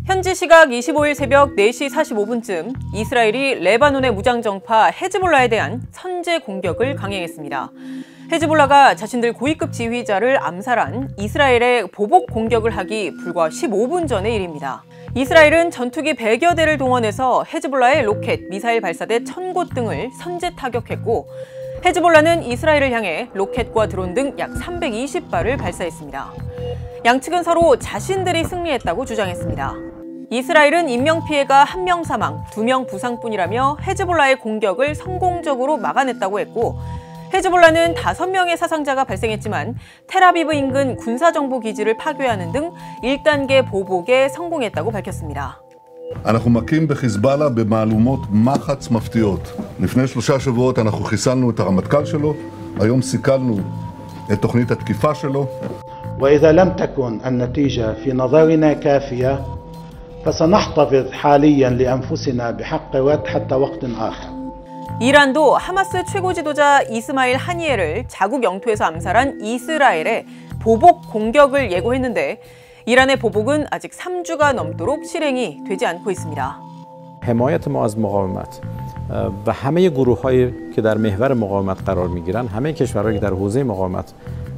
현지 시각 25일 새벽 4시 45분쯤 이스라엘이 레바논의 무장정파 헤즈볼라에 대한 선제 공격을 강행했습니다. 헤즈볼라가 자신들 고위급 지휘자를 암살한 이스라엘의 보복 공격을 하기 불과 15분 전의 일입니다. 이스라엘은 전투기 100여 대를 동원해서 헤즈볼라의 로켓, 미사일 발사대 1000곳 등을 선제 타격했고, 헤즈볼라는 이스라엘을 향해 로켓과 드론 등 약 320발을 발사했습니다. 양측은 서로 자신들이 승리했다고 주장했습니다. 이스라엘은 인명피해가 1명 사망, 2명 부상뿐이라며 헤즈볼라의 공격을 성공적으로 막아냈다고 했고, 헤즈볼라는 5명의 사상자가 발생했지만 텔아비브 인근 군사정보기지를 파괴하는 등 1단계 보복에 성공했다고 밝혔습니다. אנחנו מכים בחיזבאללה במהלומות מחץ מפתיעות. לפני 3 שבועות אנחנו חיסלנו את הרמטכ"ל שלו, היום סיכלנו את תוכנית התקיפה שלו. وإذا لم تكن النتيجة في نظرنا كافية فسنحتفظ حاليا لأنفسنا بحق حتى وقت آخر. 이란도 하마스 최고 지도자 이스마일 하니예를 자국 영토에서 암살한 이스라엘의 보복 공격을 예고했는데 이란의 보복은 아직 3주가 넘도록 실행이 되지 않고 있습니다. حمایت ما از مقاومت و همه گروه‌هایی که در محور مقاومت قرار می‌گیرند، همه کشورهایی که در حوزه مقاومت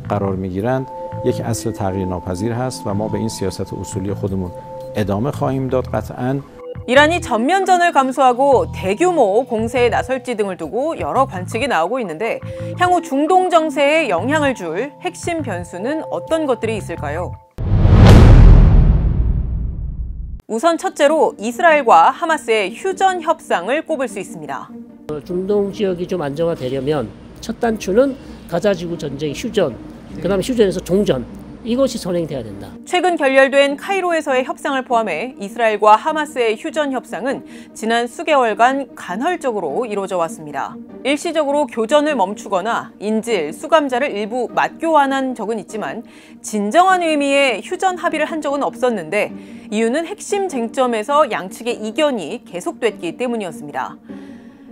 قرار می‌گیرند، یک اصل تغییر ناپذیر هست و ما به این سیاست اصولی خودمون ادامه خواهیم داد. قطعاً 이란이 전면전을 감수하고 대규모 공세에 나설지 등을 두고 여러 관측이 나오고 있는데 향후 중동 정세에 영향을 줄 핵심 변수는 어떤 것들이 있을까요? 우선 첫째로 이스라엘과 하마스의 휴전 협상을 꼽을 수 있습니다. 중동 지역이 좀 안정화되려면 첫 단추는 가자 지구 전쟁 휴전, 그다음에 휴전에서 종전. 이것이 선행돼야 된다. 최근 결렬된 카이로에서의 협상을 포함해 이스라엘과 하마스의 휴전 협상은 지난 수개월간 간헐적으로 이루어져 왔습니다. 일시적으로 교전을 멈추거나 인질, 수감자를 일부 맞교환한 적은 있지만 진정한 의미의 휴전 합의를 한 적은 없었는데 이유는 핵심 쟁점에서 양측의 이견이 계속됐기 때문이었습니다.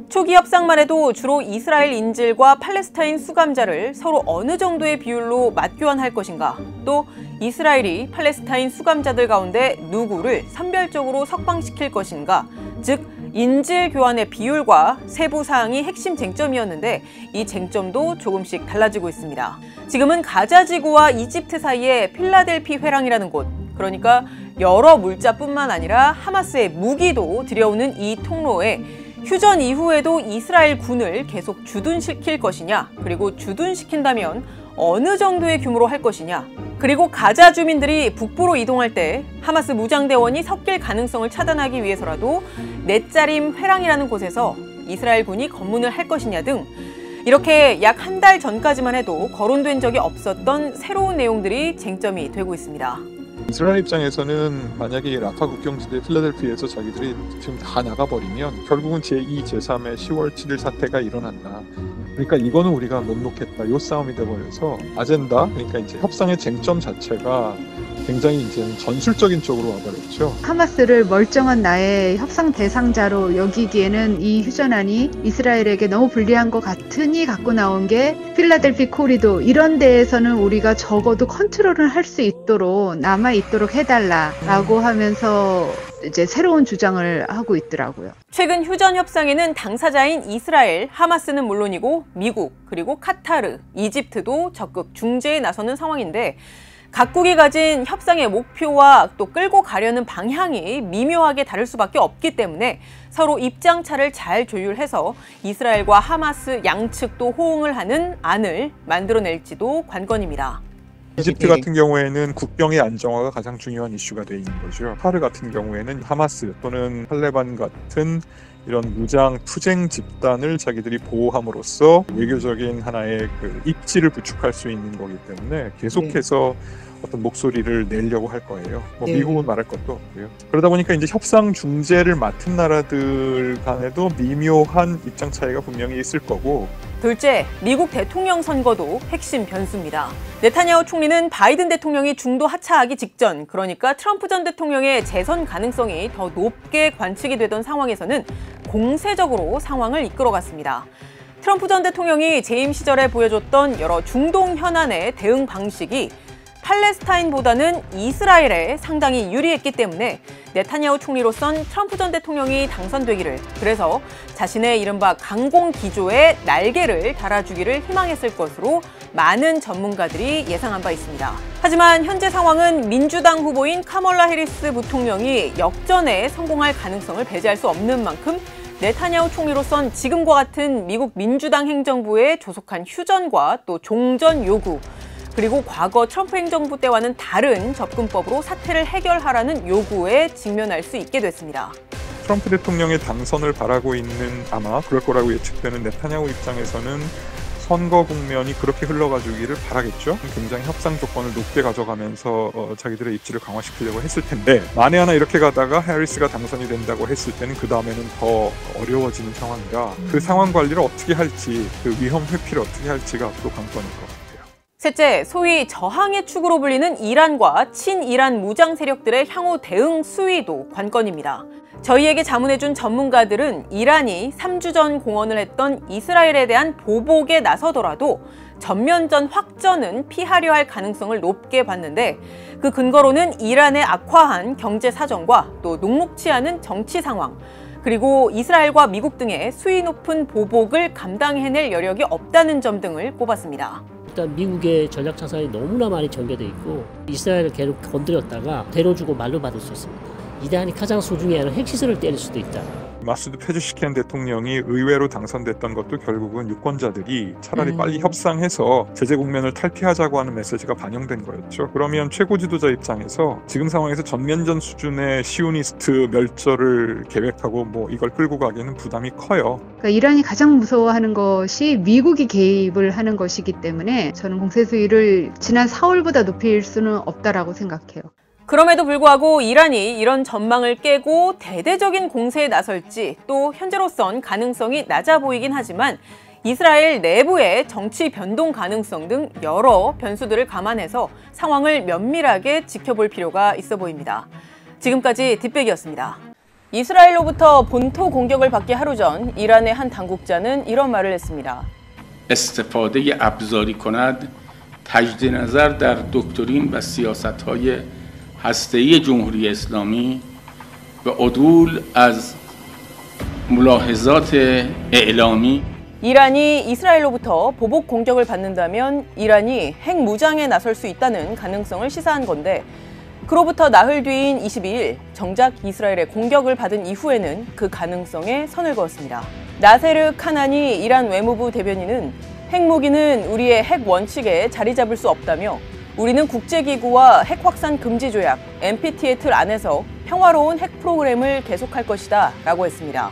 초기 협상만 해도 주로 이스라엘 인질과 팔레스타인 수감자를 서로 어느 정도의 비율로 맞교환할 것인가, 또 이스라엘이 팔레스타인 수감자들 가운데 누구를 선별적으로 석방시킬 것인가, 즉 인질 교환의 비율과 세부 사항이 핵심 쟁점이었는데 이 쟁점도 조금씩 달라지고 있습니다. 지금은 가자 지구와 이집트 사이에 필라델피 회랑이라는 곳, 그러니까 여러 물자뿐만 아니라 하마스의 무기도 들여오는 이 통로에 휴전 이후에도 이스라엘 군을 계속 주둔시킬 것이냐, 그리고 주둔시킨다면 어느 정도의 규모로 할 것이냐, 그리고 가자 주민들이 북부로 이동할 때 하마스 무장대원이 섞일 가능성을 차단하기 위해서라도 넷자림 회랑이라는 곳에서 이스라엘 군이 검문을 할 것이냐 등 이렇게 약 1달 전까지만 해도 거론된 적이 없었던 새로운 내용들이 쟁점이 되고 있습니다. 이스라엘 입장에서는 만약에 라파 국경지대 필라델피아에서 자기들이 지금 다 나가버리면 결국은 제2, 제3의 10월 7일 사태가 일어난다. 그러니까 이거는 우리가 못 놓겠다. 이 싸움이 돼버려서 아젠다, 그러니까 이제 협상의 쟁점 자체가 굉장히 이제 전술적인 쪽으로 와버렸죠. 하마스를 멀쩡한 나의 협상 대상자로 여기기에는 이 휴전안이 이스라엘에게 너무 불리한 것 같으니 갖고 나온 게 필라델피 코리도, 이런 데에서는 우리가 적어도 컨트롤을 할 수 있도록 남아 있도록 해달라라고 하면서 이제 새로운 주장을 하고 있더라고요. 최근 휴전 협상에는 당사자인 이스라엘, 하마스는 물론이고 미국, 그리고 카타르, 이집트도 적극 중재에 나서는 상황인데 각국이 가진 협상의 목표와 또 끌고 가려는 방향이 미묘하게 다를 수밖에 없기 때문에 서로 입장차를 잘 조율해서 이스라엘과 하마스 양측도 호응을 하는 안을 만들어낼지도 관건입니다. 이집트 같은 경우에는 국경의 안정화가 가장 중요한 이슈가 돼 있는 거죠. 카타르 같은 경우에는 하마스 또는 탈레반 같은 이런 무장 투쟁 집단을 자기들이 보호함으로써 외교적인 하나의 그 입지를 구축할 수 있는 거기 때문에 계속해서 어떤 목소리를 내려고 할 거예요. 미국은 말할 것도 없고요. 그러다 보니까 이제 협상 중재를 맡은 나라들 간에도 미묘한 입장 차이가 분명히 있을 거고. 둘째, 미국 대통령 선거도 핵심 변수입니다. 네타냐후 총리는 바이든 대통령이 중도 하차하기 직전, 그러니까 트럼프 전 대통령의 재선 가능성이 더 높게 관측이 되던 상황에서는 공세적으로 상황을 이끌어갔습니다. 트럼프 전 대통령이 재임 시절에 보여줬던 여러 중동 현안의 대응 방식이 팔레스타인보다는 이스라엘에 상당히 유리했기 때문에 네타냐후 총리로선 트럼프 전 대통령이 당선되기를, 그래서 자신의 이른바 강공 기조에 날개를 달아주기를 희망했을 것으로 많은 전문가들이 예상한 바 있습니다. 하지만 현재 상황은 민주당 후보인 카멀라 해리스 부통령이 역전에 성공할 가능성을 배제할 수 없는 만큼 네타냐후 총리로선 지금과 같은 미국 민주당 행정부의 조속한 휴전과 또 종전 요구, 그리고 과거 트럼프 행정부 때와는 다른 접근법으로 사태를 해결하라는 요구에 직면할 수 있게 됐습니다. 트럼프 대통령의 당선을 바라고 있는, 아마 그럴 거라고 예측되는 네타냐후 입장에서는 선거 국면이 그렇게 흘러가주기를 바라겠죠. 굉장히 협상 조건을 높게 가져가면서 자기들의 입지를 강화시키려고 했을 텐데, 만에 하나 이렇게 가다가 해리스가 당선이 된다고 했을 때는 그 다음에는 더 어려워지는 상황이라 그 상황 관리를 어떻게 할지, 그 위험 회피를 어떻게 할지가 앞으로 관건일 것 같아요. 셋째, 소위 저항의 축으로 불리는 이란과 친이란 무장 세력들의 향후 대응 수위도 관건입니다. 저희에게 자문해준 전문가들은 이란이 3주 전 공언을 했던 이스라엘에 대한 보복에 나서더라도 전면전 확전은 피하려 할 가능성을 높게 봤는데, 그 근거로는 이란의 악화한 경제 사정과 또 녹록치 않은 정치 상황, 그리고 이스라엘과 미국 등의 수위 높은 보복을 감당해낼 여력이 없다는 점 등을 꼽았습니다. 일단 미국의 전략 자산이 너무나 많이 전개돼 있고, 이스라엘을 계속 건드렸다가 대로주고 말로 받을 수 있습니다. 이란이 가장 소중히 하는 핵시설을 때릴 수도 있다. 마수드 페제시키안 대통령이 의외로 당선됐던 것도 결국은 유권자들이 차라리 빨리 협상해서 제재 국면을 탈피하자고 하는 메시지가 반영된 거였죠. 그러면 최고 지도자 입장에서 지금 상황에서 전면전 수준의 시오니스트 멸절을 계획하고 이걸 끌고 가기에는 부담이 커요. 그러니까 이란이 가장 무서워하는 것이 미국이 개입을 하는 것이기 때문에 저는 공세 수위를 지난 4월보다 높일 수는 없다라고 생각해요. 그럼에도 불구하고 이란이 이런 전망을 깨고 대대적인 공세에 나설지 또 현재로선 가능성이 낮아 보이긴 하지만, 이스라엘 내부의 정치 변동 가능성 등 여러 변수들을 감안해서 상황을 면밀하게 지켜볼 필요가 있어 보입니다. 지금까지 뒷백이었습니다. 이스라엘로부터 본토 공격을 받기 하루 전 이란의 한 당국자는 이런 말을 했습니다. استفاده ابزاری کند تجدید نظر در دکترین و سیاست‌های هسته‌ای جمهوری اسلامی به عدول از ملاحظات اعلامی. 이란이 이스라엘로부터 보복 공격을 받는다면 이란이 핵무장에 나설 수 있다는 가능성을 시사한 건데, 그로부터 나흘 뒤인 22일 정작 이스라엘의 공격을 받은 이후에는 그 가능성에 선을 그었습니다. 나세르 카나니 이란 외무부 대변인은 핵무기는 우리의 핵 원칙에 자리 잡을 수 없다며, 우리는 국제기구와 핵 확산 금지 조약 NPT의 틀 안에서 평화로운 핵 프로그램을 계속할 것이다 라고 했습니다.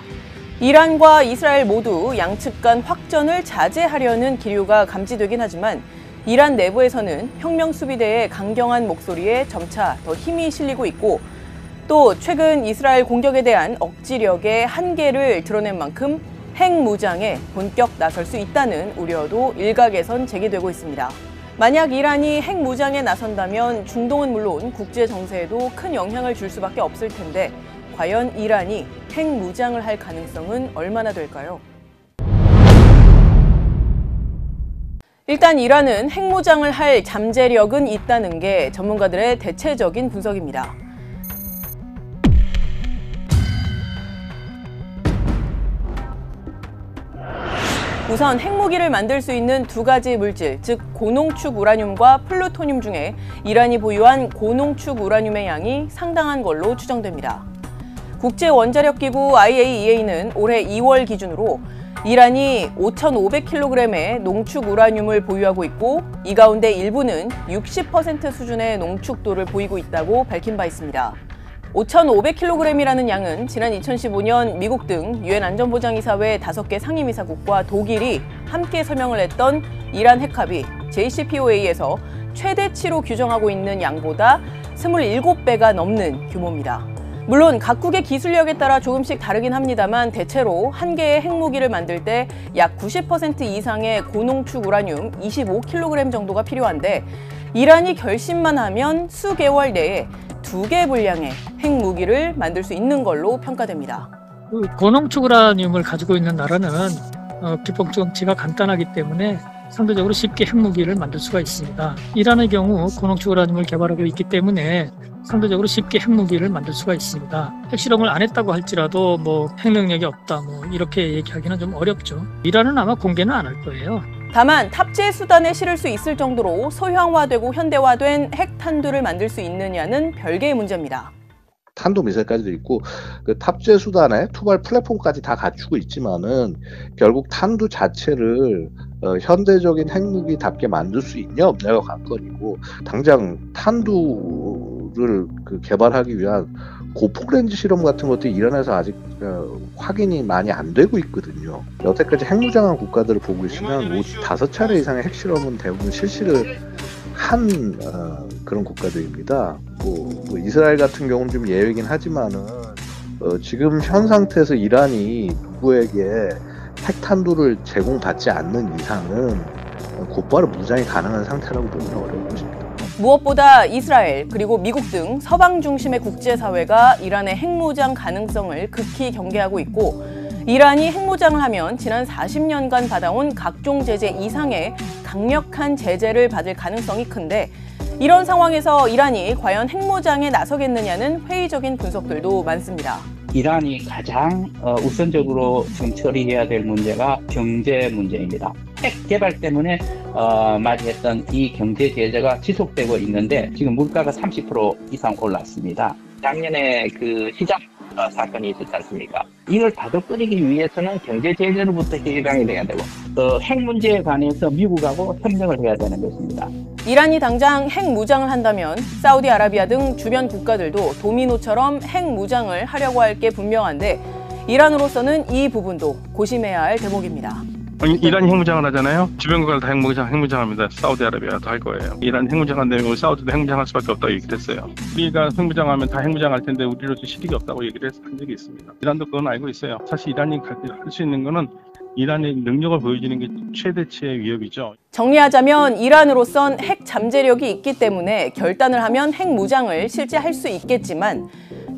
이란과 이스라엘 모두 양측 간 확전을 자제하려는 기류가 감지되긴 하지만, 이란 내부에서는 혁명수비대의 강경한 목소리에 점차 더 힘이 실리고 있고, 또 최근 이스라엘 공격에 대한 억지력의 한계를 드러낸 만큼 핵무장에 본격 나설 수 있다는 우려도 일각에선 제기되고 있습니다. 만약 이란이 핵무장에 나선다면 중동은 물론 국제 정세에도 큰 영향을 줄 수밖에 없을 텐데, 과연 이란이 핵무장을 할 가능성은 얼마나 될까요? 일단 이란은 핵무장을 할 잠재력은 있다는 게 전문가들의 대체적인 분석입니다. 우선 핵무기를 만들 수 있는 두 가지 물질, 즉 고농축 우라늄과 플루토늄 중에 이란이 보유한 고농축 우라늄의 양이 상당한 걸로 추정됩니다. 국제원자력기구 IAEA는 올해 2월 기준으로 이란이 5,500kg의 농축 우라늄을 보유하고 있고, 이 가운데 일부는 60% 수준의 농축도를 보이고 있다고 밝힌 바 있습니다. 5,500kg이라는 양은 지난 2015년 미국 등 유엔 안전보장이사회 5개 상임이사국과 독일이 함께 서명을 했던 이란 핵합의 JCPOA에서 최대치로 규정하고 있는 양보다 27배가 넘는 규모입니다. 물론 각국의 기술력에 따라 조금씩 다르긴 합니다만, 대체로 한 개의 핵무기를 만들 때 약 90% 이상의 고농축 우라늄 25kg 정도가 필요한데, 이란이 결심만 하면 수개월 내에 2개 분량의 핵무기를 만들 수 있는 걸로 평가됩니다. 고농축 우라늄을 가지고 있는 나라는 기폭 정치가 간단하기 때문에 상대적으로 쉽게 핵무기를 만들 수가 있습니다. 이란의 경우 고농축 우라늄을 개발하고 있기 때문에 상대적으로 쉽게 핵무기를 만들 수가 있습니다. 핵실험을 안 했다고 할지라도 뭐 핵능력이 없다 뭐 이렇게 얘기하기는 좀 어렵죠. 이란은 아마 공개는 안 할 거예요. 다만 탑재 수단에 실을 수 있을 정도로 소형화되고 현대화된 핵탄두를 만들 수 있느냐는 별개의 문제입니다. 탄도미사일까지도 있고 그 탑재 수단에 투발 플랫폼까지 다 갖추고 있지만은 결국 탄두 자체를 현대적인 핵무기답게 만들 수 있냐 없냐가 관건이고, 당장 탄두를 개발하기 위한 고폭렌즈 실험 같은 것들이 이란에서 아직 확인이 많이 안 되고 있거든요. 여태까지 핵무장한 국가들을 보고 있으면 5차례 이상의 핵실험은 대부분 실시를 한 그런 국가들입니다. 뭐 이스라엘 같은 경우는 좀 예외이긴 하지만은 지금 현 상태에서 이란이 누구에게 핵탄두를 제공받지 않는 이상은 곧바로 무장이 가능한 상태라고 보기는 어려운 것입니다. 무엇보다 이스라엘 그리고 미국 등 서방 중심의 국제사회가 이란의 핵무장 가능성을 극히 경계하고 있고, 이란이 핵무장을 하면 지난 40년간 받아온 각종 제재 이상의 강력한 제재를 받을 가능성이 큰데, 이런 상황에서 이란이 과연 핵무장에 나서겠느냐는 회의적인 분석들도 많습니다. 이란이 가장 우선적으로 지금 처리해야 될 문제가 경제 문제입니다. 핵 개발 때문에 맞이했던 이 경제 제재가 지속되고 있는데 지금 물가가 30% 이상 올랐습니다. 작년에 그 시장 사건이 있었지 않습니까? 이걸 다독거리기 위해서는 경제 제재로부터 해방이 돼야 되고 핵 문제에 관해서 미국하고 협력을 해야 되는 것입니다. 이란이 당장 핵무장을 한다면 사우디아라비아 등 주변 국가들도 도미노처럼 핵무장을 하려고 할 게 분명한데, 이란으로서는 이 부분도 고심해야 할 대목입니다. 이란이 핵무장을 하잖아요. 주변 국가들 다 핵무장합니다. 사우디아라비아도 할 거예요. 이란 핵무장한다면 사우디도 핵무장할 수밖에 없다고 얘기를 했어요. 우리가 핵무장하면 다 핵무장할 텐데 우리로서 실익이 없다고 얘기를 한 적이 있습니다. 이란도 그건 알고 있어요. 사실 이란이 할 수 있는 거는 이란의 능력을 보여주는 게 최대치의 위협이죠. 정리하자면 이란으로선 핵 잠재력이 있기 때문에 결단을 하면 핵무장을 실제 할 수 있겠지만,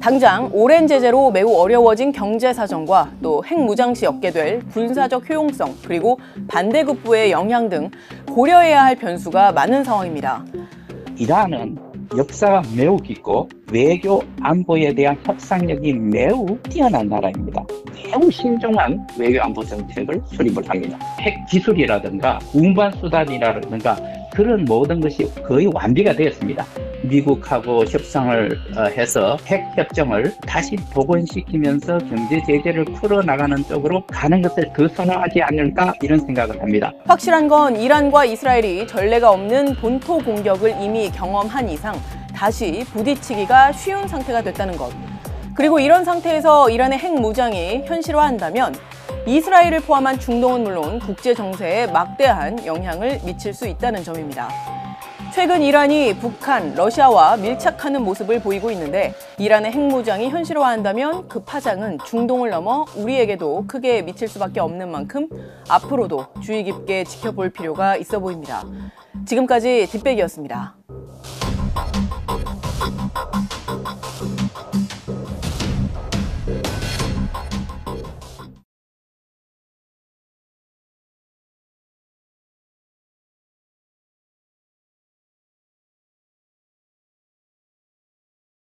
당장 오랜 제재로 매우 어려워진 경제 사정과 또 핵무장 시 얻게 될 군사적 효용성, 그리고 반대급부의 영향 등 고려해야 할 변수가 많은 상황입니다. 이란은 역사가 매우 깊고 외교 안보에 대한 협상력이 매우 뛰어난 나라입니다. 매우 신중한 외교 안보 정책을 수립을 합니다. 핵 기술이라든가 운반 수단이라든가 그런 모든 것이 거의 완비가 되었습니다. 미국하고 협상을 해서 핵 협정을 다시 복원시키면서 경제 제재를 풀어나가는 쪽으로 가는 것을 더 선호하지 않을까, 이런 생각을 합니다. 확실한 건 이란과 이스라엘이 전례가 없는 본토 공격을 이미 경험한 이상 다시 부딪히기가 쉬운 상태가 됐다는 것. 그리고 이런 상태에서 이란의 핵무장이 현실화한다면 이스라엘을 포함한 중동은 물론 국제 정세에 막대한 영향을 미칠 수 있다는 점입니다. 최근 이란이 북한, 러시아와 밀착하는 모습을 보이고 있는데, 이란의 핵무장이 현실화한다면 그 파장은 중동을 넘어 우리에게도 크게 미칠 수밖에 없는 만큼 앞으로도 주의 깊게 지켜볼 필요가 있어 보입니다. 지금까지 뒷백이었습니다.